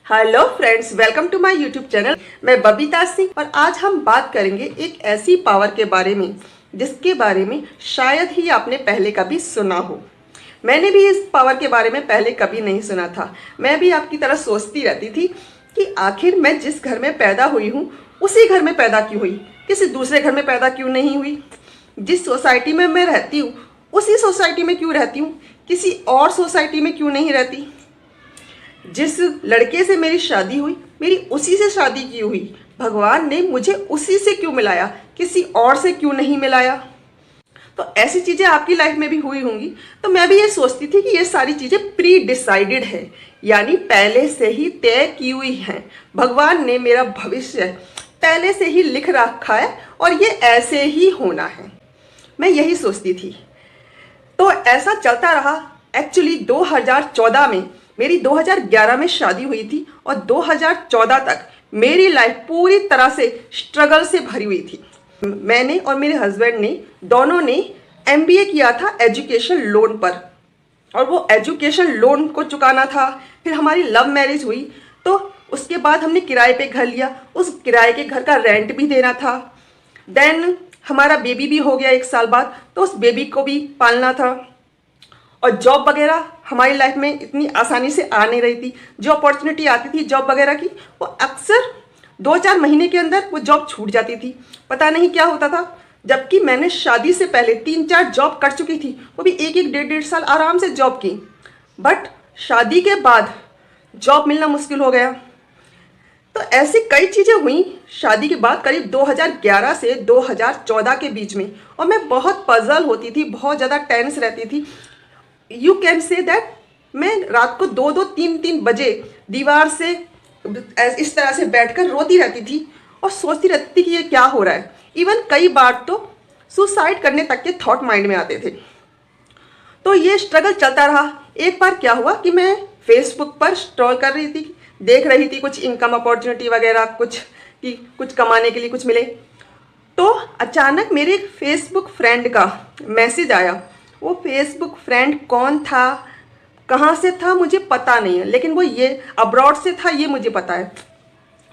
Hello friends, welcome to my YouTube channel. मैं बबीता सिंह और आज हम बात करेंगे एक ऐसी पावर के बारे में जिसके बारे में शायद ही आपने पहले कभी सुना हो। मैंने भी इस पावर के बारे में पहले कभी नहीं सुना था। मैं भी आपकी तरह सोचती रहती थी कि आखिर मैं जिस घर में पैदा हुई हूँ उसी घर में पैदा क्यों हुई, किसी दूसरे घर में पैदा क्यों नहीं हुई। जिस सोसाइटी में मैं रहती हूँ उसी सोसाइटी में क्यों रहती हूँ, किसी और सोसाइटी में क्यों नहीं रहती। जिस लड़के से मेरी शादी हुई मेरी उसी से शादी की हुई। भगवान ने मुझे उसी से क्यों मिलाया, किसी और से क्यों नहीं मिलाया। तो ऐसी चीज़ें आपकी लाइफ में भी हुई होंगी। तो मैं भी ये सोचती थी कि ये सारी चीज़ें प्री डिसाइडेड है, यानी पहले से ही तय की हुई हैं। भगवान ने मेरा भविष्य पहले से ही लिख रखा है और ये ऐसे ही होना है। मैं यही सोचती थी। तो ऐसा चलता रहा। एक्चुअली 2014 में मेरी 2011 में शादी हुई थी और 2014 तक मेरी लाइफ पूरी तरह से स्ट्रगल से भरी हुई थी। मैंने और मेरे हस्बैंड ने दोनों ने एमबीए किया था एजुकेशन लोन पर, और वो एजुकेशन लोन को चुकाना था। फिर हमारी लव मैरिज हुई, तो उसके बाद हमने किराए पे घर लिया। उस किराए के घर का रेंट भी देना था। देन हमारा बेबी भी हो गया 1 साल बाद, तो उस बेबी को भी पालना था। और जॉब वगैरह हमारी लाइफ में इतनी आसानी से आ नहीं रही थी। जो अपॉर्चुनिटी आती थी जॉब वगैरह की, वो अक्सर 2-4 महीने के अंदर वो जॉब छूट जाती थी। पता नहीं क्या होता था, जबकि मैंने शादी से पहले 3-4 जॉब कर चुकी थी, वो भी 1-1, 1.5 साल आराम से जॉब की। बट शादी के बाद जॉब मिलना मुश्किल हो गया। तो ऐसी कई चीज़ें हुई शादी के बाद, करीब 2011 से 2014 के बीच में। और मैं बहुत पजल होती थी, बहुत ज़्यादा टेंस रहती थी। यू कैन से दैट मैं रात को 2-2, 3-3 बजे दीवार से इस तरह से बैठकर रोती रहती थी और सोचती रहती थी कि ये क्या हो रहा है। इवन कई बार तो सुसाइड करने तक के थॉट माइंड में आते थे। तो ये स्ट्रगल चलता रहा। एक बार क्या हुआ कि मैं फेसबुक पर स्क्रॉल कर रही थी, देख रही थी कुछ इनकम अपॉर्चुनिटी वगैरह, कुछ कमाने के लिए कुछ मिले। तो अचानक मेरे एक फेसबुक फ्रेंड का मैसेज आया। वो फेसबुक फ्रेंड कौन था, कहाँ से था, मुझे पता नहीं है, लेकिन वो ये अब्रॉड से था, ये मुझे पता है।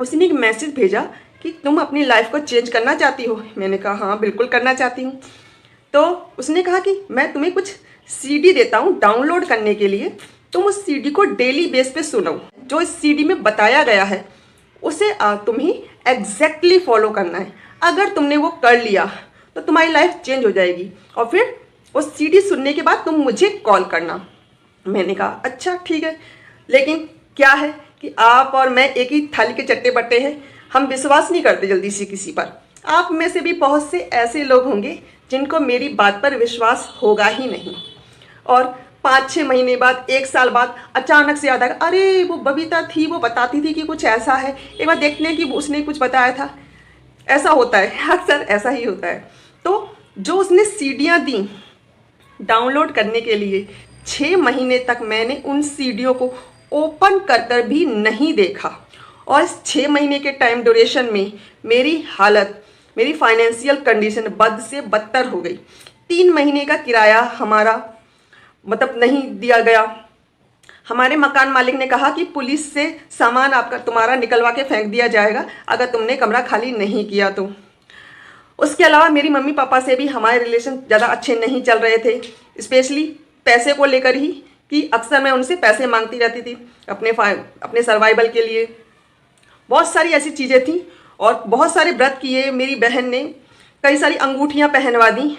उसने एक मैसेज भेजा कि तुम अपनी लाइफ को चेंज करना चाहती हो। मैंने कहा हाँ बिल्कुल करना चाहती हूँ। तो उसने कहा कि मैं तुम्हें कुछ सीडी देता हूँ डाउनलोड करने के लिए, तुम उस सीडी को डेली बेस पे सुनो। जो इस सीडी में बताया गया है उसे तुम्हें एग्जैक्टली फॉलो करना है। अगर तुमने वो कर लिया तो तुम्हारी लाइफ चेंज हो जाएगी, और फिर वो सीडी सुनने के बाद तुम मुझे कॉल करना। मैंने कहा अच्छा ठीक है, लेकिन क्या है कि आप और मैं एक ही थाली के चट्टे बट्टे हैं। हम विश्वास नहीं करते जल्दी से किसी पर। आप में से भी बहुत से ऐसे लोग होंगे जिनको मेरी बात पर विश्वास होगा ही नहीं, और 5-6 महीने बाद, 1 साल बाद अचानक से याद आएगा, अरे वो बबीता थी, वो बताती थी कि कुछ ऐसा है, एक बार देखने की उसने कुछ बताया था। ऐसा होता है, अक्सर ऐसा ही होता है। तो जो उसने सीडियाँ दी डाउनलोड करने के लिए, 6 महीने तक मैंने उन सीडियों को ओपन कर भी नहीं देखा। और इस 6 महीने के टाइम ड्यूरेशन में मेरी हालत, मेरी फाइनेंशियल कंडीशन बद से बदतर हो गई। 3 महीने का किराया हमारा मतलब नहीं दिया गया। हमारे मकान मालिक ने कहा कि पुलिस से सामान आपका तुम्हारा निकलवा के फेंक दिया जाएगा अगर तुमने कमरा खाली नहीं किया तो। उसके अलावा मेरी मम्मी पापा से भी हमारे रिलेशन ज़्यादा अच्छे नहीं चल रहे थे, स्पेशली पैसे को लेकर ही, कि अक्सर मैं उनसे पैसे मांगती रहती थी अपने सर्वाइवल के लिए। बहुत सारी ऐसी चीज़ें थी और बहुत सारे व्रत किए। मेरी बहन ने कई सारी अंगूठियाँ पहनवा दी,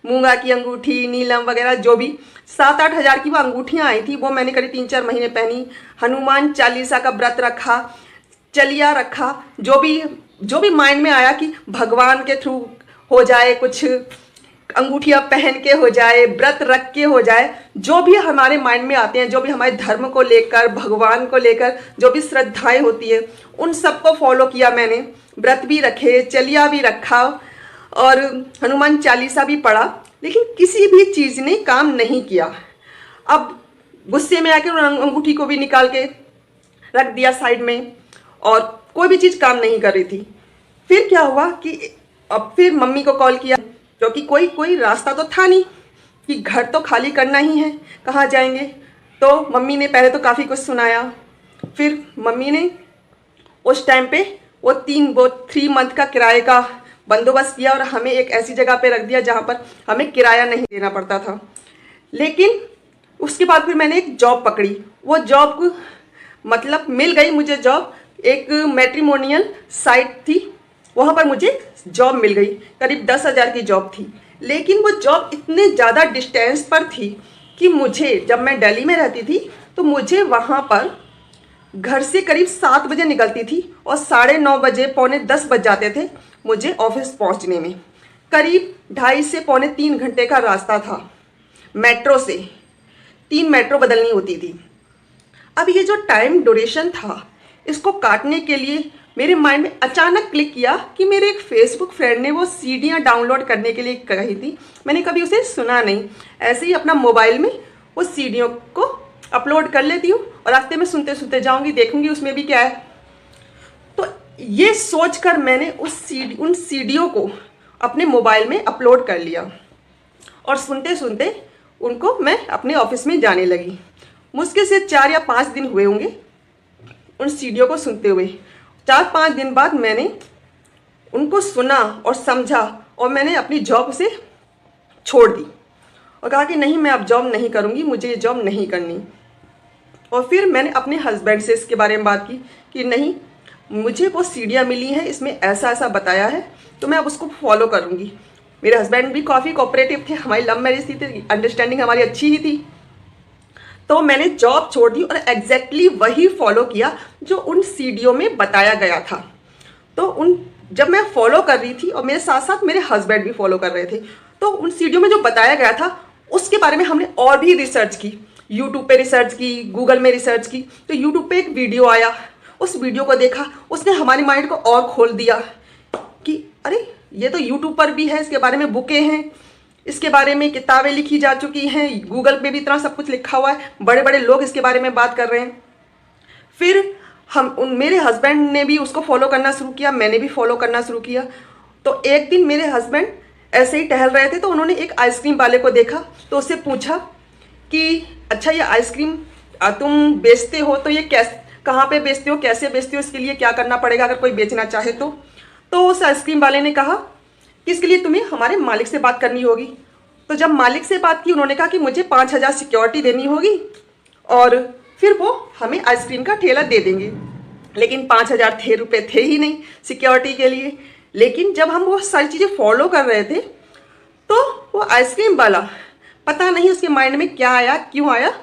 मूंगा की अंगूठी, नीलम वगैरह, जो भी 7-8 हज़ार की वो अंगूठियाँ आई थी, वो मैंने करीब 3-4 महीने पहनी। हनुमान चालीसा का व्रत रखा, चलिया रखा, जो भी माइंड में आया कि भगवान के थ्रू हो जाए, कुछ अंगूठियाँ पहन के हो जाए, व्रत रख के हो जाए, जो भी हमारे माइंड में आते हैं, जो भी हमारे धर्म को लेकर, भगवान को लेकर जो भी श्रद्धाएं होती है, उन सबको फॉलो किया मैंने। व्रत भी रखे, चलिया भी रखा और हनुमान चालीसा भी पढ़ा, लेकिन किसी भी चीज़ ने काम नहीं किया। अब गुस्से में आकर अंगूठी को भी निकाल के रख दिया साइड में, और कोई भी चीज़ काम नहीं कर रही थी। फिर क्या हुआ कि अब फिर मम्मी को कॉल किया, क्योंकि कोई रास्ता तो था नहीं, कि घर तो खाली करना ही है, कहाँ जाएंगे। तो मम्मी ने पहले तो काफ़ी कुछ सुनाया, फिर मम्मी ने उस टाइम पे वो 3 मंथ का किराए का बंदोबस्त किया और हमें एक ऐसी जगह पे रख दिया जहाँ पर हमें किराया नहीं देना पड़ता था। लेकिन उसके बाद फिर मैंने एक जॉब पकड़ी। वो जॉब मतलब मिल गई मुझे जॉब, एक मैट्रिमोनियल साइट थी, वहाँ पर मुझे जॉब मिल गई। करीब 10,000 की जॉब थी। लेकिन वो जॉब इतने ज़्यादा डिस्टेंस पर थी कि मुझे, जब मैं दिल्ली में रहती थी तो मुझे वहाँ पर घर से करीब 7 बजे निकलती थी और 9:30 बजे, 9:45 बज जाते थे मुझे ऑफिस पहुँचने में। करीब 2.5 से 3 घंटे का रास्ता था। मेट्रो से 3 मेट्रो बदलनी होती थी। अब ये जो टाइम ड्यूरेशन था, इसको काटने के लिए मेरे माइंड में अचानक क्लिक किया कि मेरे एक फेसबुक फ्रेंड ने वो सीडियाँ डाउनलोड करने के लिए कही थी। मैंने कभी उसे सुना नहीं, ऐसे ही अपना मोबाइल में वो सीडियों को अपलोड कर लेती हूँ और रास्ते में सुनते सुनते जाऊँगी, देखूँगी उसमें भी क्या है। तो ये सोचकर मैंने उन सीडियों को अपने मोबाइल में अपलोड कर लिया और सुनते सुनते उनको मैं अपने ऑफिस में जाने लगी। मुश्किल से 4 या 5 दिन हुए होंगे उन सीडियों को सुनते हुए। 4-5 दिन बाद मैंने उनको सुना और समझा और मैंने अपनी जॉब से छोड़ दी और कहा कि नहीं, मैं अब जॉब नहीं करूँगी, मुझे ये जॉब नहीं करनी। और फिर मैंने अपने हस्बैंड से इसके बारे में बात की कि नहीं, मुझे वो सीढ़ियाँ मिली हैं, इसमें ऐसा ऐसा बताया है, तो मैं अब उसको फॉलो करूँगी। मेरे हस्बैंड भी काफ़ी कोऑपरेटिव थे, हमारी लव मैरिज थी तो अंडरस्टैंडिंग हमारी अच्छी ही थी। तो मैंने जॉब छोड़ दी और एग्जैक्टली वही फॉलो किया जो उन सीढ़ियों में बताया गया था। तो जब मैं फॉलो कर रही थी और मेरे साथ साथ मेरे हस्बैंड भी फॉलो कर रहे थे, तो उन सीढ़ियों में जो बताया गया था उसके बारे में हमने और भी रिसर्च की। यूट्यूब पे रिसर्च की, गूगल में रिसर्च की। तो यूट्यूब पे एक वीडियो आया, उस वीडियो को देखा, उसने हमारी माइंड को और खोल दिया कि अरे ये तो यूट्यूब पर भी है, इसके बारे में बुकें हैं, इसके बारे में किताबें लिखी जा चुकी हैं, गूगल पे भी इतना सब कुछ लिखा हुआ है, बड़े बड़े लोग इसके बारे में बात कर रहे हैं। फिर मेरे हस्बैंड ने भी उसको फॉलो करना शुरू किया, मैंने भी फॉलो करना शुरू किया। तो एक दिन मेरे हस्बैंड ऐसे ही टहल रहे थे तो उन्होंने एक आइसक्रीम वाले को देखा, तो उससे पूछा कि अच्छा ये आइसक्रीम तुम बेचते हो, तो ये कहाँ पे बेचते हो, कैसे बेचते हो, इसके लिए क्या करना पड़ेगा अगर कोई बेचना चाहे तो उस आइसक्रीम वाले ने कहा कि इसके लिए तुम्हें हमारे मालिक से बात करनी होगी। तो जब मालिक से बात की, उन्होंने कहा कि मुझे 5,000 सिक्योरिटी देनी होगी और फिर वो हमें आइसक्रीम का ठेला दे देंगे। लेकिन 5,000 रुपये थे ही नहीं सिक्योरिटी के लिए। लेकिन जब हम वो सारी चीज़ें फॉलो कर रहे थे तो वो आइसक्रीम वाला, पता नहीं उसके माइंड में क्या आया, क्यों आया,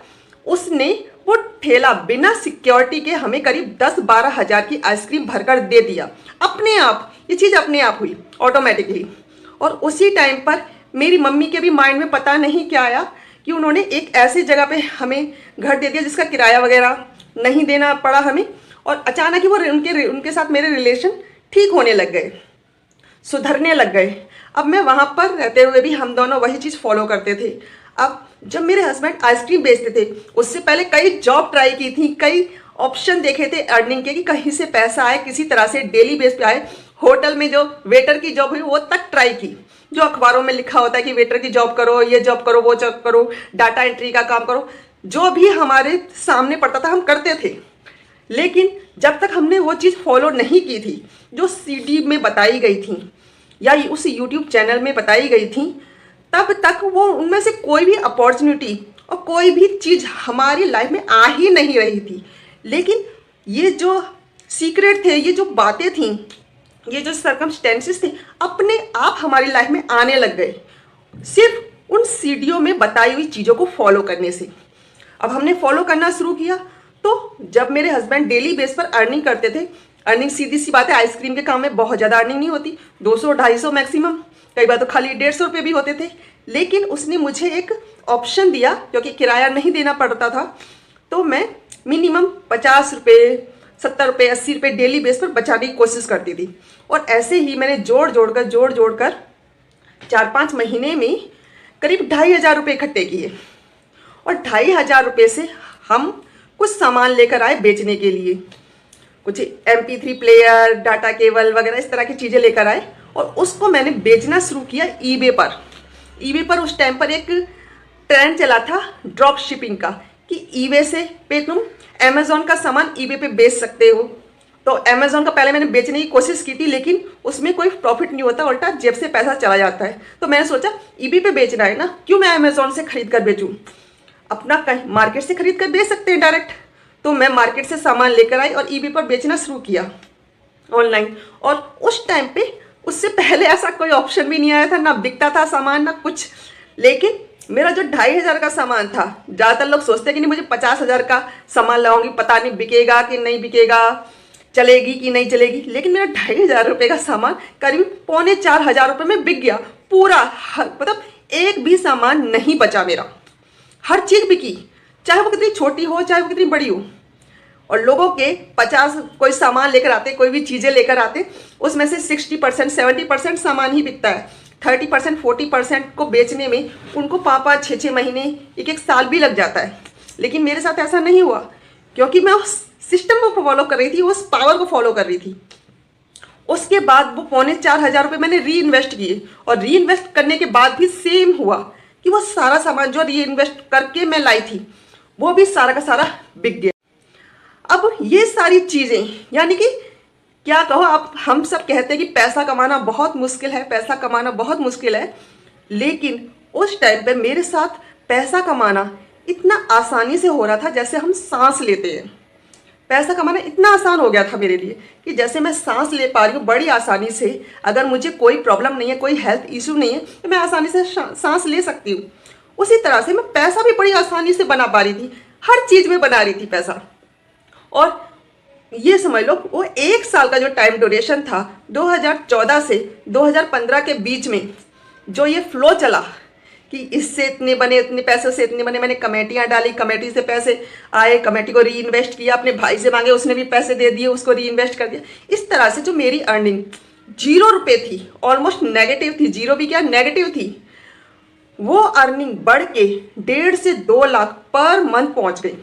उसने वो ठेला बिना सिक्योरिटी के हमें करीब 10-12 हज़ार की आइसक्रीम भरकर दे दिया अपने आप। ये चीज़ अपने आप हुई ऑटोमेटिकली। और उसी टाइम पर मेरी मम्मी के भी माइंड में पता नहीं क्या आया कि उन्होंने एक ऐसी जगह पे हमें घर दे दिया जिसका किराया वगैरह नहीं देना पड़ा हमें। और अचानक ही वो उनके साथ मेरे रिलेशन ठीक होने लग गए, सुधरने लग गए। अब मैं वहाँ पर रहते हुए भी हम दोनों वही चीज़ फॉलो करते थे। अब जब मेरे हस्बैंड आइसक्रीम बेचते थे, उससे पहले कई जॉब ट्राई की थी, कई ऑप्शन देखे थे अर्निंग के कि कहीं से पैसा आए, किसी तरह से डेली बेस पे आए। होटल में जो वेटर की जॉब हुई वो तक ट्राई की, जो अखबारों में लिखा होता है कि वेटर की जॉब करो, ये जॉब करो, वो जॉब करो, डाटा एंट्री का काम करो, जो भी हमारे सामने पड़ता था हम करते थे। लेकिन जब तक हमने वो चीज़ फॉलो नहीं की थी जो सीडी में बताई गई थी या उस यूट्यूब चैनल में बताई गई थी, तब तक वो उनमें से कोई भी अपॉर्चुनिटी और कोई भी चीज़ हमारी लाइफ में आ ही नहीं रही थी। लेकिन ये जो सीक्रेट थे, ये जो बातें थीं, ये जो सर्कमस्टेंसेस थे, अपने आप हमारी लाइफ में आने लग गए, सिर्फ उन सीडियों में बताई हुई चीज़ों को फॉलो करने से। अब हमने फॉलो करना शुरू किया। तो जब मेरे हस्बैंड डेली बेस पर अर्निंग करते थे, अर्निंग सीधी सी बात है, आइसक्रीम के काम में बहुत ज़्यादा अर्निंग नहीं होती, 200-250 मैक्सिमम, कई बार तो खाली 150 रुपये भी होते थे। लेकिन उसने मुझे एक ऑप्शन दिया, क्योंकि किराया नहीं देना पड़ता था, तो मैं मिनिमम 50 रुपये, 70 रुपये, 80 रुपये डेली बेस पर बचाने की कोशिश करती थी। और ऐसे ही मैंने जोड़ जोड़कर 4-5 महीने में करीब 2,500 रुपये इकट्ठे किए। और 2,500 रुपये से हम कुछ सामान लेकर आए बेचने के लिए, कुछ MP3 प्लेयर, डाटा केबल वगैरह इस तरह की चीज़ें लेकर आए और उसको मैंने बेचना शुरू किया ईबे पर। ईबे पर उस टाइम पर एक ट्रेंड चला था ड्रॉप शिपिंग का, कि ईबे पे तुम अमेज़ॉन का सामान ईबे पे बेच सकते हो। तो अमेज़ॉन का पहले मैंने बेचने की कोशिश की थी, लेकिन उसमें कोई प्रॉफिट नहीं होता, उल्टा जेब से पैसा चला जाता है। तो मैंने सोचा ईबे पे बेचना है ना, क्यों मैं अमेज़ॉन से खरीद कर बेचूँ, अपना कहीं मार्केट से खरीद कर बेच सकते हैं डायरेक्ट। तो मैं मार्केट से सामान लेकर आई और ईबे पर बेचना शुरू किया ऑनलाइन। और उस टाइम पे उससे पहले ऐसा कोई ऑप्शन भी नहीं आया था, ना बिकता था सामान ना कुछ। लेकिन मेरा जो 2,500 का सामान था, ज़्यादातर लोग सोचते हैं कि नहीं मुझे 50,000 का सामान लगाऊंगी, पता नहीं बिकेगा कि नहीं बिकेगा, चलेगी कि नहीं चलेगी। लेकिन मेरा 2,500 रुपये का सामान करीब 3,500 रुपये में बिक गया पूरा। मतलब एक भी सामान नहीं बचा मेरा, हर चीज़ बिकी, चाहे वो कितनी छोटी हो चाहे वो कितनी बड़ी हो। और लोगों के 50 कोई सामान लेकर आते, कोई भी चीज़ें लेकर आते, उसमें से 60% 70% सामान ही बिकता है। 30% 40% को बेचने में उनको 5-5 6-6 महीने 1-1 साल भी लग जाता है। लेकिन मेरे साथ ऐसा नहीं हुआ, क्योंकि मैं उस सिस्टम को फॉलो कर रही थी, उस पावर को फॉलो कर रही थी। उसके बाद वो 4,500 रुपये मैंने री इन्वेस्ट किए, और री इन्वेस्ट करने के बाद भी सेम हुआ कि वो सारा सामान जो री इन्वेस्ट करके मैं लाई थी वो भी सारा का सारा बिक गया। अब ये सारी चीज़ें, यानी कि क्या कहो आप, हम सब कहते हैं कि पैसा कमाना बहुत मुश्किल है, पैसा कमाना बहुत मुश्किल है। लेकिन उस टाइम पे मेरे साथ पैसा कमाना इतना आसानी से हो रहा था जैसे हम सांस लेते हैं। पैसा कमाना इतना आसान हो गया था मेरे लिए कि जैसे मैं सांस ले पा रही हूँ बड़ी आसानी से। अगर मुझे कोई प्रॉब्लम नहीं है, कोई हेल्थ इशू नहीं है, तो मैं आसानी से सांस ले सकती हूँ। उसी तरह से मैं पैसा भी बड़ी आसानी से बना पा रही थी, हर चीज़ में बना रही थी पैसा। और ये समझ लो वो 1 साल का जो टाइम ड्यूरेशन था, 2014 से 2015 के बीच में जो ये फ्लो चला कि इससे इतने बने, इतने पैसे से इतने बने, मैंने कमेटियाँ डाली, कमेटी से पैसे आए, कमेटी को री इन्वेस्ट किया, अपने भाई से मांगे, उसने भी पैसे दे दिए, उसको री इन्वेस्ट कर दिया। इस तरह से जो मेरी अर्निंग 0 रुपये थी, ऑलमोस्ट नेगेटिव थी, 0 भी क्या नेगेटिव थी, वो अर्निंग बढ़ के 1.5 से 2 लाख पर मंथ पहुंच गई।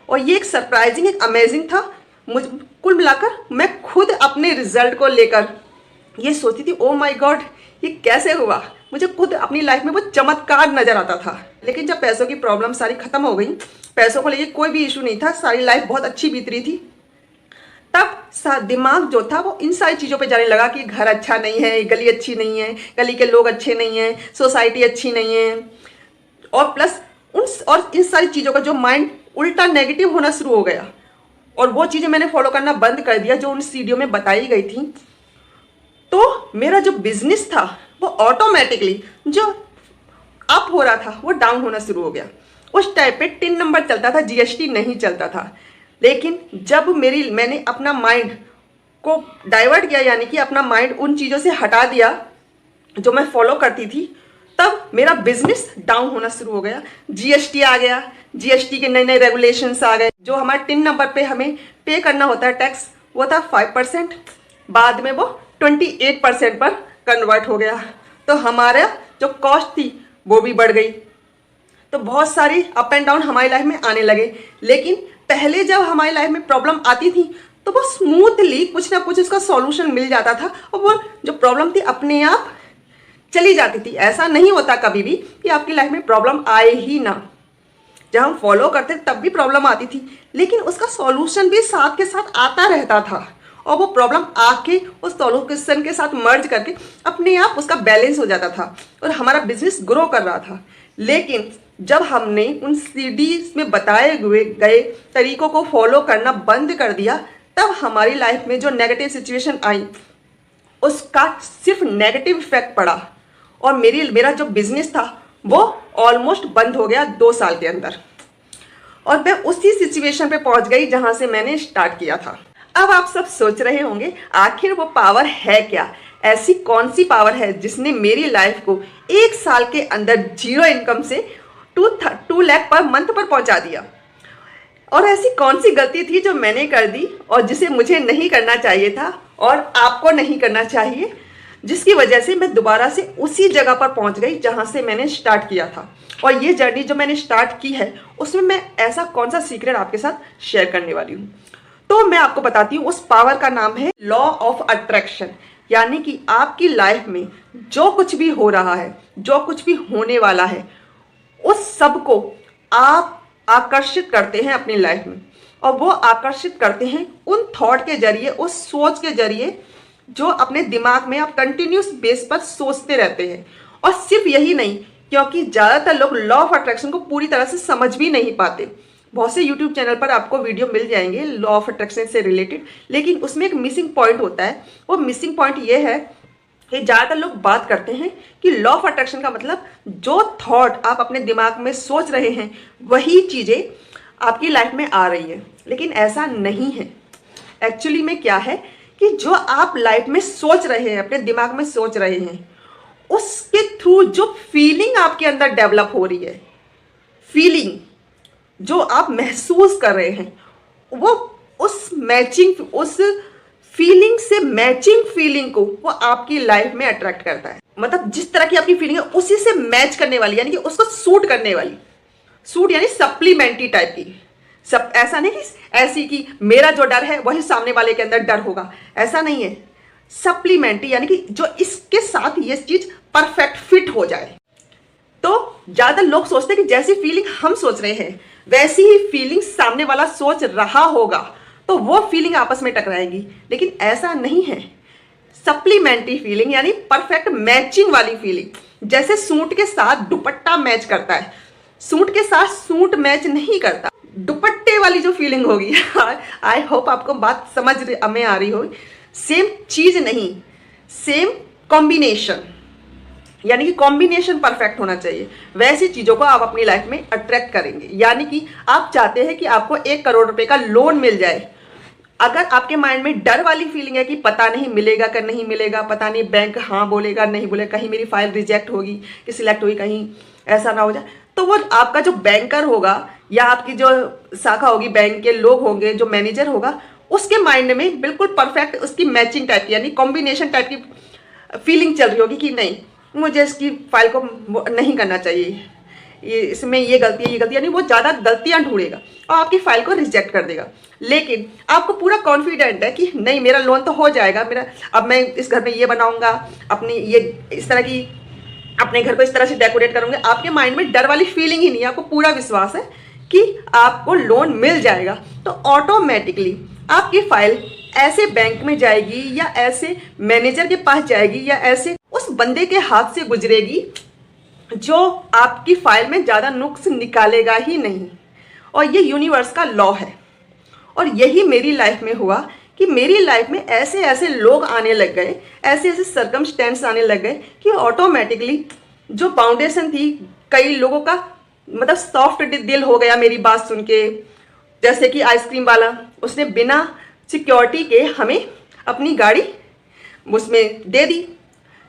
और ये एक सरप्राइजिंग, एक अमेजिंग था। मुझ कुल मिलाकर मैं खुद अपने रिजल्ट को लेकर ये सोचती थी, ओ माय गॉड ये कैसे हुआ। मुझे खुद अपनी लाइफ में वो चमत्कार नजर आता था। लेकिन जब पैसों की प्रॉब्लम सारी खत्म हो गई, पैसों को लेके कोई भी इशू नहीं था, सारी लाइफ बहुत अच्छी बीत रही थी, तब दिमाग जो था वो इन सारी चीज़ों पे जाने लगा कि घर अच्छा नहीं है, गली अच्छी नहीं है, गली के लोग अच्छे नहीं हैं, सोसाइटी अच्छी नहीं है। और प्लस इन सारी चीज़ों का जो माइंड उल्टा नेगेटिव होना शुरू हो गया। और वो चीज़ें मैंने फॉलो करना बंद कर दिया जो उन सीडियो में बताई गई थी। तो मेरा जो बिजनेस था वो ऑटोमेटिकली जो अप हो रहा था वो डाउन होना शुरू हो गया। उस टाइप पे 3 नंबर चलता था, जीएसटी नहीं चलता था। लेकिन जब मैंने अपना माइंड को डाइवर्ट किया, यानी कि अपना माइंड उन चीज़ों से हटा दिया जो मैं फॉलो करती थी, तब मेरा बिजनेस डाउन होना शुरू हो गया। जीएसटी आ गया, जीएसटी के नए नए रेगुलेशंस आ गए। जो हमारे 3 नंबर पे हमें पे करना होता है टैक्स, वो था 5%, बाद में वो 28% पर कन्वर्ट हो गया। तो हमारा जो कॉस्ट थी वो भी बढ़ गई। तो बहुत सारी अप एंड डाउन हमारी लाइफ में आने लगे। लेकिन पहले जब हमारी लाइफ में प्रॉब्लम आती थी तो वो स्मूथली कुछ ना कुछ उसका सॉल्यूशन मिल जाता था, और वो जो प्रॉब्लम थी अपने आप चली जाती थी। ऐसा नहीं होता कभी भी कि आपकी लाइफ में प्रॉब्लम आए ही ना। जब हम फॉलो करते तब भी प्रॉब्लम आती थी, लेकिन उसका सॉल्यूशन भी साथ के साथ आता रहता था, और वो प्रॉब्लम आके उस सॉल्यूशन के साथ मर्ज करके अपने आप उसका बैलेंस हो जाता था और हमारा बिजनेस ग्रो कर रहा था। लेकिन जब हमने उन सीडीज में बताए गए तरीकों को फॉलो करना बंद कर दिया, तब हमारी लाइफ में जो नेगेटिव सिचुएशन आई उसका सिर्फ नेगेटिव इफेक्ट पड़ा, और मेरा जो बिजनेस था वो ऑलमोस्ट बंद हो गया 2 साल के अंदर। और मैं उसी सिचुएशन पे पहुंच गई जहां से मैंने स्टार्ट किया था। अब आप सब सोच रहे होंगे आखिर वो पावर है क्या, ऐसी कौन सी पावर है जिसने मेरी लाइफ को 1 साल के अंदर 0 इनकम से 2 लाख पर मंथ पर पहुंचा दिया। और ऐसी कौन सी गलती थी जो मैंने कर दी और जिसे मुझे नहीं करना चाहिए था और आपको नहीं करना चाहिए, जिसकी वजह से मैं दोबारा से उसी जगह पर पहुंच गई जहां से मैंने स्टार्ट किया था। और ये जर्नी जो मैंने स्टार्ट की है उसमें मैं ऐसा कौन सा सीक्रेट आपके साथ शेयर करने वाली हूँ। तो मैं आपको बताती हूँ, उस पावर का नाम है लॉ ऑफ अट्रैक्शन। यानी कि आपकी लाइफ में जो कुछ भी हो रहा है, जो कुछ भी होने वाला है, उस सब को आप आकर्षित करते हैं अपनी लाइफ में, और वो आकर्षित करते हैं उन थॉट के जरिए, उस सोच के जरिए जो अपने दिमाग में आप कंटिन्यूस बेस पर सोचते रहते हैं। और सिर्फ यही नहीं, क्योंकि ज़्यादातर लोग लॉ ऑफ अट्रैक्शन को पूरी तरह से समझ भी नहीं पाते। बहुत से यूट्यूब चैनल पर आपको वीडियो मिल जाएंगे लॉ ऑफ अट्रैक्शन से रिलेटेड, लेकिन उसमें एक मिसिंग पॉइंट होता है। वो मिसिंग पॉइंट ये है कि ज़्यादातर लोग बात करते हैं कि लॉ ऑफ अट्रैक्शन का मतलब जो थॉट आप अपने दिमाग में सोच रहे हैं वही चीज़ें आपकी लाइफ में आ रही है, लेकिन ऐसा नहीं है। एक्चुअली में क्या है कि जो आप लाइफ में सोच रहे हैं, अपने दिमाग में सोच रहे हैं, उसके थ्रू जो फीलिंग आपके अंदर डेवलप हो रही है, फीलिंग जो आप महसूस कर रहे हैं, वो उस फीलिंग से मैचिंग फीलिंग को वो आपकी लाइफ में अट्रैक्ट करता है। मतलब जिस तरह की आपकी फीलिंग है उसी से मैच करने वाली, यानी कि उसको सूट करने वाली, सूट यानी सप्लीमेंट्री टाइप की। सब ऐसा नहीं कि ऐसी कि मेरा जो डर है वही सामने वाले के अंदर डर होगा, ऐसा नहीं है। सप्लीमेंट्री यानी कि जो इसके साथ ये चीज परफेक्ट फिट हो जाए। तो ज्यादा लोग सोचते हैं कि जैसी फीलिंग हम सोच रहे हैं वैसी ही फीलिंग सामने वाला सोच रहा होगा, तो वो फीलिंग आपस में टकराएंगी, लेकिन ऐसा नहीं है। सप्लीमेंट्री फीलिंग यानी परफेक्ट मैचिंग वाली फीलिंग। जैसे सूट के साथ दुपट्टा मैच करता है, सूट के साथ सूट मैच नहीं करता, दुपट्टे वाली जो फीलिंग होगी आई होप आपको बात समझ में आ रही होगी। सेम चीज नहीं, सेम कॉम्बिनेशन, यानी कि कॉम्बिनेशन परफेक्ट होना चाहिए। वैसी चीज़ों को आप अपनी लाइफ में अट्रैक्ट करेंगे। यानी कि आप चाहते हैं कि आपको 1 करोड़ रुपए का लोन मिल जाए। अगर आपके माइंड में डर वाली फीलिंग है कि पता नहीं मिलेगा कि नहीं मिलेगा, पता नहीं बैंक हाँ बोलेगा नहीं बोलेगा, कहीं मेरी फाइल रिजेक्ट होगी कि सिलेक्ट हुई, कहीं ऐसा ना हो जाए, तो वो आपका जो बैंकर होगा या आपकी जो शाखा होगी, बैंक के लोग होंगे, जो मैनेजर होगा, उसके माइंड में बिल्कुल परफेक्ट उसकी मैचिंग टाइप की यानी कॉम्बिनेशन टाइप की फीलिंग चल रही होगी कि नहीं, मुझे इसकी फाइल को नहीं करना चाहिए, इसमें ये गलती है, ये गलती, यानी वो ज़्यादा गलतियां ढूंढेगा और आपकी फाइल को रिजेक्ट कर देगा। लेकिन आपको पूरा कॉन्फिडेंट है कि नहीं मेरा लोन तो हो जाएगा, मेरा अब मैं इस घर में ये बनाऊंगा, अपनी ये इस तरह की अपने घर को इस तरह से डेकोरेट करूंगा। आपके माइंड में डर वाली फीलिंग ही नहीं है, आपको पूरा विश्वास है कि आपको लोन मिल जाएगा। तो ऑटोमेटिकली आपकी फाइल ऐसे बैंक में जाएगी या ऐसे मैनेजर के पास जाएगी या ऐसे उस बंदे के हाथ से गुजरेगी जो आपकी फाइल में ज़्यादा नुक्स निकालेगा ही नहीं। और ये यूनिवर्स का लॉ है। और यही मेरी लाइफ में हुआ कि मेरी लाइफ में ऐसे ऐसे लोग आने लग गए, ऐसे ऐसे सर्कमस्टेंस आने लग गए कि ऑटोमेटिकली जो फाउंडेशन थी कई लोगों का मतलब सॉफ्ट दिल हो गया मेरी बात सुन के। जैसे कि आइसक्रीम वाला, उसने बिना सिक्योरिटी के हमें अपनी गाड़ी उसमें दे दी,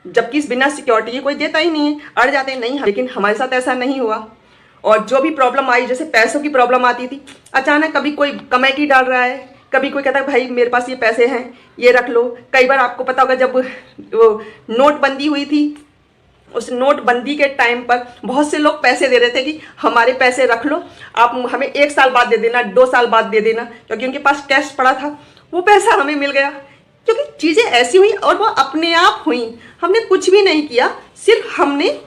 जबकि इस बिना सिक्योरिटी के कोई देता ही नहीं है, अड़ जाते हैं नहीं। लेकिन हमारे साथ ऐसा नहीं हुआ। और जो भी प्रॉब्लम आई, जैसे पैसों की प्रॉब्लम आती थी, अचानक कभी कोई कमेटी डाल रहा है, कभी कोई कहता है भाई मेरे पास ये पैसे हैं ये रख लो। कई बार आपको पता होगा जब वो नोटबंदी हुई थी, उस नोटबंदी के टाइम पर बहुत से लोग पैसे दे रहे थे कि हमारे पैसे रख लो, आप हमें 1 साल बाद दे देना, 2 साल बाद दे देना, क्योंकि उनके पास कैश पड़ा था। वो पैसा हमें मिल गया क्योंकि चीज़ें ऐसी हुई और वो अपने आप हुई। हमने कुछ भी नहीं किया, सिर्फ हमने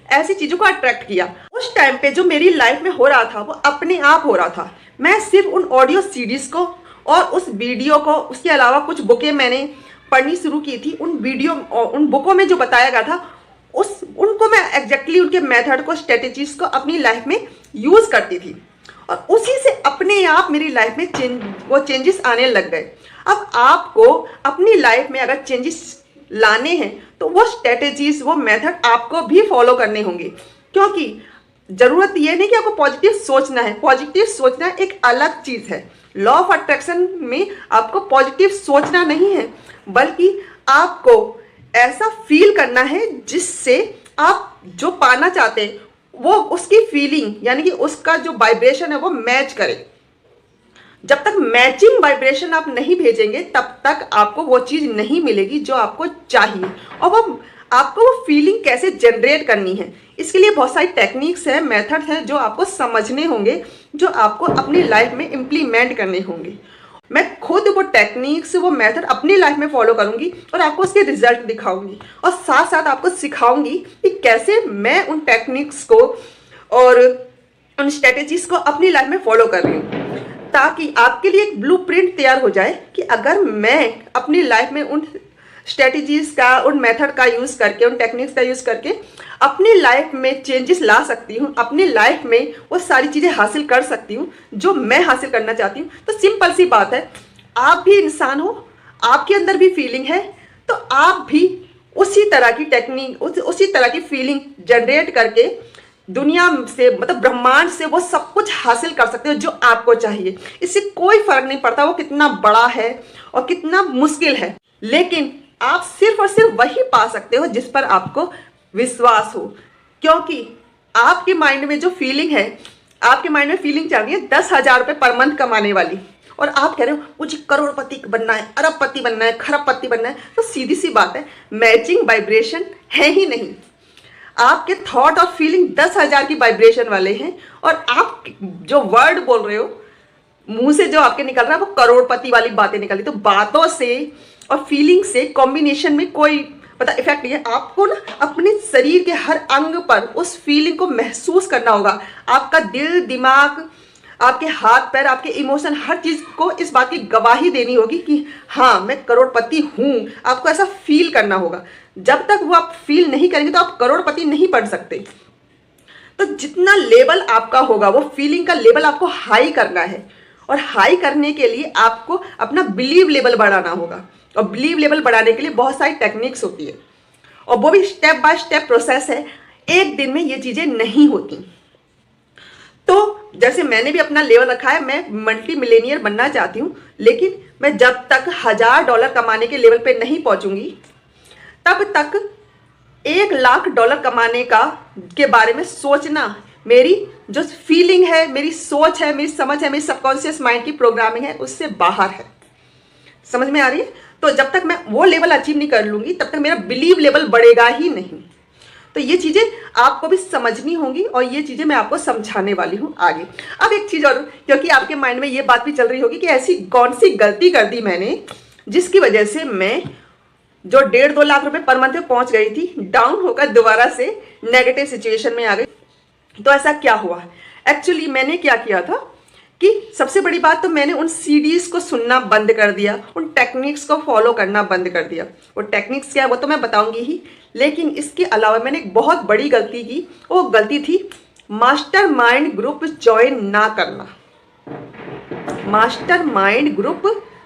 ऐसी चीज़ों को अट्रैक्ट किया। उस टाइम पे जो मेरी लाइफ में हो रहा था वो अपने आप हो रहा था। मैं सिर्फ उन ऑडियो सीडीज़ को और उस वीडियो को, उसके अलावा कुछ बुकें मैंने पढ़नी शुरू की थी। उन वीडियो और उन बुकों में जो बताया गया था उनको मैं एग्जैक्टली उनके मेथड को, स्ट्रेटेजीज को अपनी लाइफ में यूज़ करती थी और उसी से अपने आप मेरी लाइफ में वो चेंजेस आने लग गए। अब आपको अपनी लाइफ में अगर चेंजेस लाने हैं तो वो स्ट्रेटेजीज, वो मेथड आपको भी फॉलो करने होंगे, क्योंकि ज़रूरत ये नहीं कि आपको पॉजिटिव सोचना है। पॉजिटिव सोचना एक अलग चीज़ है। लॉ ऑफ अट्रैक्शन में आपको पॉजिटिव सोचना नहीं है, बल्कि आपको ऐसा फील करना है जिससे आप जो पाना चाहते हैं वो उसकी फीलिंग यानी कि उसका जो वाइब्रेशन है वो मैच करे। जब तक मैचिंग वाइब्रेशन आप नहीं भेजेंगे तब तक आपको वो चीज़ नहीं मिलेगी जो आपको चाहिए। और वो आपको वो फीलिंग कैसे जनरेट करनी है, इसके लिए बहुत सारी टेक्निक्स है, मेथड है जो आपको समझने होंगे, जो आपको अपनी लाइफ में इम्प्लीमेंट करने होंगे। मैं खुद वो टेक्निक्स, वो मेथड अपनी लाइफ में फॉलो करूंगी और आपको उसके रिजल्ट दिखाऊंगी और साथ साथ आपको सिखाऊंगी कि कैसे मैं उन टेक्निक्स को और उन स्ट्रेटेजीज को अपनी लाइफ में फॉलो कर रही हूँ, ताकि आपके लिए एक ब्लूप्रिंट तैयार हो जाए कि अगर मैं अपनी लाइफ में उन स्ट्रेटेजीज का, उन मेथड का यूज़ करके, उन टेक्निक्स का यूज़ करके अपनी लाइफ में चेंजेस ला सकती हूँ, अपनी लाइफ में वो सारी चीज़ें हासिल कर सकती हूँ जो मैं हासिल करना चाहती हूँ। तो सिंपल सी बात है, आप भी इंसान हो, आपके अंदर भी फीलिंग है, तो आप भी उसी तरह की टेक्निक, उसी तरह की फीलिंग जनरेट करके दुनिया से, मतलब ब्रह्मांड से वो सब कुछ हासिल कर सकते हो जो आपको चाहिए। इससे कोई फर्क नहीं पड़ता वो कितना बड़ा है और कितना मुश्किल है, लेकिन आप सिर्फ और सिर्फ वही पा सकते हो जिस पर आपको विश्वास हो। क्योंकि आपके माइंड में जो फीलिंग है, आपके माइंड में फीलिंग चल रही है 10,000 रुपये पर मंथ कमाने वाली, और आप कह रहे हो मुझे करोड़पति बनना है, अरबपति बनना है, खरबपति बनना है, तो सीधी सी बात है, मैचिंग वाइब्रेशन है ही नहीं। आपके थॉट और फीलिंग 10,000 की वाइब्रेशन वाले हैं, और आप जो वर्ड बोल रहे हो, मुंह से जो आपके निकल रहा है वो करोड़पति वाली बातें निकल रही। तो बातों से और फीलिंग से कॉम्बिनेशन में कोई पता इफेक्ट नहीं है। आपको ना अपने शरीर के हर अंग पर उस फीलिंग को महसूस करना होगा। आपका दिल, दिमाग, आपके हाथ पैर, आपके इमोशन, हर चीज़ को इस बात की गवाही देनी होगी कि हाँ मैं करोड़पति हूँ। आपको ऐसा फील करना होगा। जब तक वो आप फील नहीं करेंगे तो आप करोड़पति नहीं बन सकते। तो जितना लेवल आपका होगा, वो फीलिंग का लेवल आपको हाई करना है, और हाई करने के लिए आपको अपना बिलीव लेवल बढ़ाना होगा। और बिलीव लेवल बढ़ाने के लिए बहुत सारी टेक्निक्स होती है, और वो भी स्टेप बाय स्टेप प्रोसेस है। एक दिन में ये चीज़ें नहीं होती। तो जैसे मैंने भी अपना लेवल रखा है, मैं मल्टी मिलेनियर बनना चाहती हूँ, लेकिन मैं जब तक $1,000 कमाने के लेवल पे नहीं पहुँचूंगी, तब तक $1,00,000 कमाने के बारे में सोचना, मेरी जो फीलिंग है, मेरी सोच है, मेरी समझ है, मेरी सबकॉन्शियस माइंड की प्रोग्रामिंग है, उससे बाहर है। समझ में आ रही है? तो जब तक मैं वो लेवल अचीव नहीं कर लूँगी, तब तक मेरा बिलीव लेवल बढ़ेगा ही नहीं। तो ये चीज़ें आपको भी समझनी होंगी, और ये चीज़ें मैं आपको समझाने वाली हूँ आगे। अब एक चीज़ और, क्योंकि आपके माइंड में ये बात भी चल रही होगी कि ऐसी कौन सी गलती कर दी मैंने जिसकी वजह से मैं जो 1.5-2 लाख रुपए पर मंथ में पहुँच गई थी, डाउन होकर दोबारा से नेगेटिव सिचुएशन में आ गई। तो ऐसा क्या हुआ? एक्चुअली मैंने क्या किया था कि सबसे बड़ी बात तो मैंने उन सीडीज को सुनना बंद कर दिया, उन टेक्निक्स को फॉलो करना बंद कर दिया। वो टेक्निक्स क्या है वो तो मैं बताऊंगी ही, लेकिन इसके अलावा मैंने एक बहुत बड़ी गलती की। वो गलती थी मास्टरमाइंड ग्रुप ज्वाइन ना करना। मास्टरमाइंड ग्रुप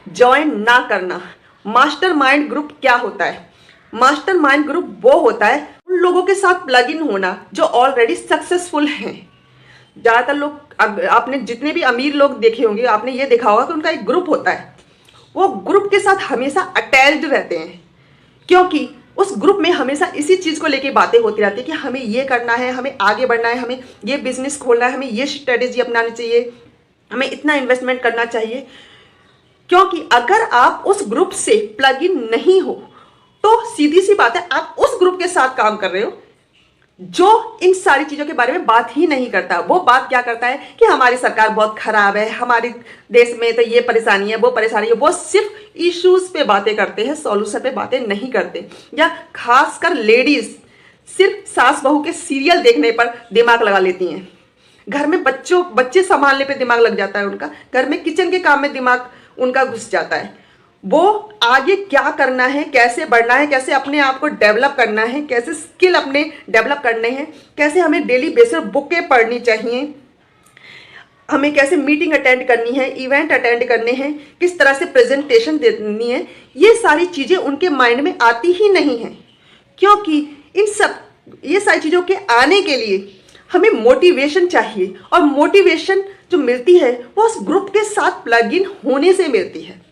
ज्वाइन ना करना। मास्टरमाइंड ग्रुप क्या होता है? मास्टरमाइंड ग्रुप वो होता है उन लोगों के साथ प्लग इन होना जो ऑलरेडी सक्सेसफुल हैं। ज़्यादातर लोग, आपने जितने भी अमीर लोग देखे होंगे, आपने ये देखा होगा कि उनका एक ग्रुप होता है। वो ग्रुप के साथ हमेशा अटैच्ड रहते हैं, क्योंकि उस ग्रुप में हमेशा इसी चीज़ को लेके बातें होती रहती है कि हमें ये करना है, हमें आगे बढ़ना है, हमें ये बिजनेस खोलना है, हमें ये स्ट्रेटेजी अपनानी चाहिए, हमें इतना इन्वेस्टमेंट करना चाहिए। क्योंकि अगर आप उस ग्रुप से प्लग इन नहीं हो, तो सीधी सी बात है, आप उस ग्रुप के साथ काम कर रहे हो जो इन सारी चीज़ों के बारे में बात ही नहीं करता। वो बात क्या करता है कि हमारी सरकार बहुत खराब है, हमारे देश में तो ये परेशानी है, वो परेशानी है। वो सिर्फ इश्यूज पे बातें करते हैं, सॉल्यूशन पे बातें नहीं करते। या खासकर लेडीज सिर्फ सास बहू के सीरियल देखने पर दिमाग लगा लेती हैं। घर में बच्चे संभालने पे दिमाग लग जाता है उनका, घर में किचन के काम में दिमाग उनका घुस जाता है। वो आगे क्या करना है, कैसे बढ़ना है, कैसे अपने आप को डेवलप करना है, कैसे स्किल अपने डेवलप करने हैं, कैसे हमें डेली बेसिस पर बुकें पढ़नी चाहिए, हमें कैसे मीटिंग अटेंड करनी है, इवेंट अटेंड करने हैं, किस तरह से प्रेजेंटेशन देनी है, ये सारी चीज़ें उनके माइंड में आती ही नहीं हैं। क्योंकि ये सारी चीज़ों के आने के लिए हमें मोटिवेशन चाहिए, और मोटिवेशन जो मिलती है वो उस ग्रुप के साथ प्लग इन होने से मिलती है।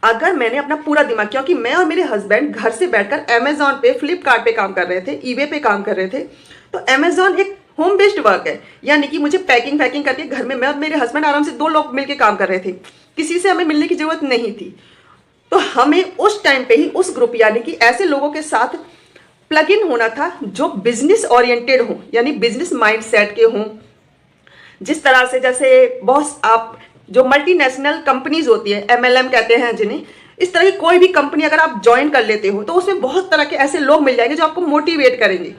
अगर मैंने अपना पूरा दिमाग, क्योंकि मैं और मेरे हस्बैंड घर से बैठकर अमेजॉन पे, फ्लिपकार्ट पे काम कर रहे थे, ईबे पे काम कर रहे थे। तो अमेजॉन एक होम बेस्ड वर्क है, यानी कि मुझे पैकिंग करके घर में मैं और मेरे हस्बैंड आराम से 2 लोग मिलकर काम कर रहे थे, किसी से हमें मिलने की जरूरत नहीं थी। तो हमें उस टाइम पे ही उस ग्रुप, यानी कि ऐसे लोगों के साथ प्लग इन होना था जो बिजनेस ओरिएंटेड हो, यानी बिजनेस माइंड सेट के हों। जिस तरह से, जैसे बहुत आप जो मल्टीनेशनल कंपनीज होती है, MLM कहते हैं जिन्हें, इस तरह की कोई भी कंपनी अगर आप ज्वाइन कर लेते हो तो उसमें बहुत तरह के ऐसे लोग मिल जाएंगे जो आपको मोटिवेट करेंगे,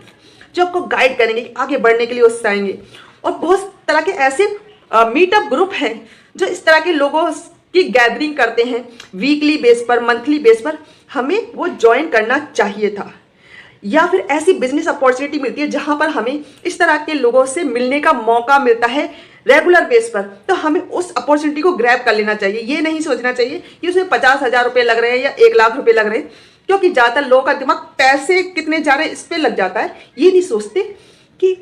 जो आपको गाइड करेंगे, आगे बढ़ने के लिए उकसाएंगे। और बहुत तरह के ऐसे मीटअप ग्रुप हैं जो इस तरह के लोगों की गैदरिंग करते हैं वीकली बेस पर, मंथली बेस पर। हमें वो ज्वाइन करना चाहिए था। या फिर ऐसी बिजनेस अपॉर्चुनिटी मिलती है जहां पर हमें इस तरह के लोगों से मिलने का मौका मिलता है रेगुलर बेस पर, तो हमें उस अपॉर्चुनिटी को ग्रैब कर लेना चाहिए। ये नहीं सोचना चाहिए कि उसमें 50,000 रुपये लग रहे हैं या 1,00,000 रुपये लग रहे हैं, क्योंकि ज़्यादातर लोगों का दिमाग पैसे कितने जा रहे हैं इस पर लग जाता है। ये नहीं सोचते कि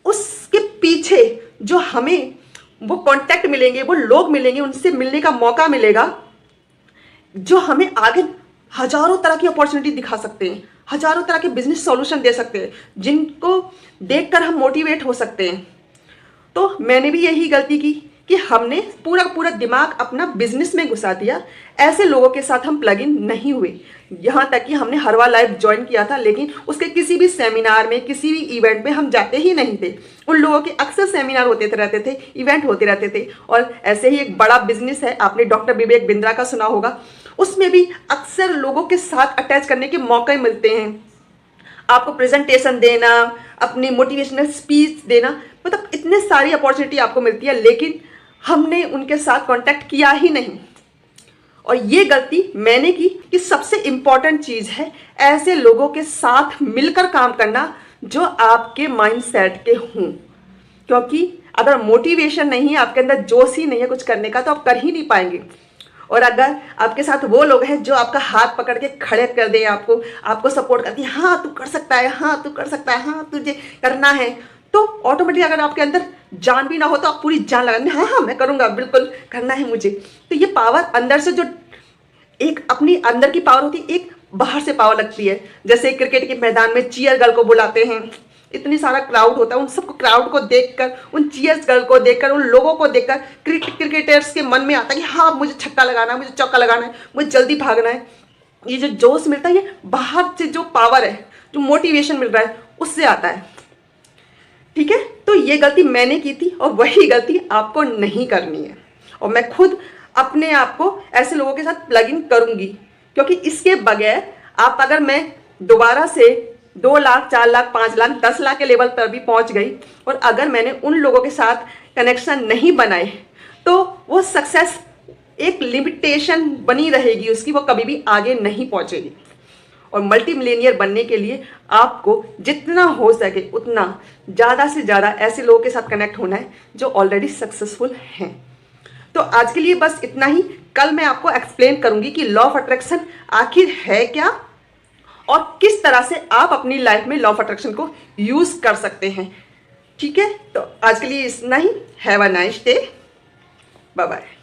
उसके पीछे जो हमें वो कॉन्टैक्ट मिलेंगे, वो लोग मिलेंगे, उनसे मिलने का मौका मिलेगा जो हमें आगे हजारों तरह की अपॉर्चुनिटी दिखा सकते हैं, हजारों तरह के बिजनेस सॉल्यूशन दे सकते हैं, जिनको देखकर हम मोटिवेट हो सकते हैं। तो मैंने भी यही गलती की कि हमने पूरा पूरा दिमाग अपना बिजनेस में घुसा दिया। ऐसे लोगों के साथ हम प्लग इन नहीं हुए। यहाँ तक कि हमने हरवा लाइव ज्वाइन किया था, लेकिन उसके किसी भी सेमिनार में, किसी भी इवेंट में हम जाते ही नहीं थे। उन लोगों के अक्सर सेमिनार होते रहते थे, इवेंट होते रहते थे। और ऐसे ही एक बड़ा बिजनेस है, आपने डॉक्टर विवेक बिंद्रा का सुना होगा, उसमें भी अक्सर लोगों के साथ अटैच करने के मौके मिलते हैं। आपको प्रेजेंटेशन देना, अपनी मोटिवेशनल स्पीच देना, मतलब इतने सारी अपॉर्चुनिटी आपको मिलती है, लेकिन हमने उनके साथ कांटेक्ट किया ही नहीं। और ये गलती मैंने की कि सबसे इंपॉर्टेंट चीज़ है ऐसे लोगों के साथ मिलकर काम करना जो आपके माइंडसेट के हों। क्योंकि अगर मोटिवेशन नहीं है, आपके अंदर जोश ही नहीं है कुछ करने का, तो आप कर ही नहीं पाएंगे। और अगर आपके साथ वो लोग हैं जो आपका हाथ पकड़ के खड़े कर दें, आपको सपोर्ट करती है, हाँ तू कर सकता है, हाँ तू कर सकता है, हाँ तुझे करना है, तो ऑटोमेटिक अगर आपके अंदर जान भी ना हो तो आप पूरी जान लगाने, हाँ हाँ मैं करूँगा, बिल्कुल करना है मुझे। तो ये पावर अंदर से, जो एक अपनी अंदर की पावर होती है, एक बाहर से पावर लगती है। जैसे क्रिकेट के मैदान में चीयर गर्ल को बुलाते हैं, इतनी सारा क्राउड होता है, उन सबको क्राउड को देखकर, उन चीयर्स गर्ल को देखकर, उन लोगों को देखकर क्रिकेटर्स के मन में आता है कि हाँ मुझे छक्का लगाना है, मुझे चौका लगाना है, मुझे जल्दी भागना है। ये जो जोश मिलता है, ये बाहर से जो पावर है, जो मोटिवेशन मिल रहा है, उससे आता है। ठीक है, तो ये गलती मैंने की थी और वही गलती आपको नहीं करनी है। और मैं खुद अपने आप को ऐसे लोगों के साथ प्लग इन करूंगी, क्योंकि इसके बगैर आप, अगर मैं दोबारा से 2 लाख, 4 लाख, 5 लाख, 10 लाख के लेवल पर भी पहुंच गई और अगर मैंने उन लोगों के साथ कनेक्शन नहीं बनाए, तो वो सक्सेस एक लिमिटेशन बनी रहेगी उसकी, वो कभी भी आगे नहीं पहुंचेगी। और मल्टी मिलियनियर बनने के लिए आपको जितना हो सके उतना ज़्यादा से ज़्यादा ऐसे लोगों के साथ कनेक्ट होना है जो ऑलरेडी सक्सेसफुल हैं। तो आज के लिए बस इतना ही। कल मैं आपको एक्सप्लेन करूंगी कि लॉ ऑफ अट्रैक्शन आखिर है क्या और किस तरह से आप अपनी लाइफ में लॉ ऑफ अट्रैक्शन को यूज कर सकते हैं। ठीक है, तो आज के लिए इतना ही। Have a nice day, bye bye.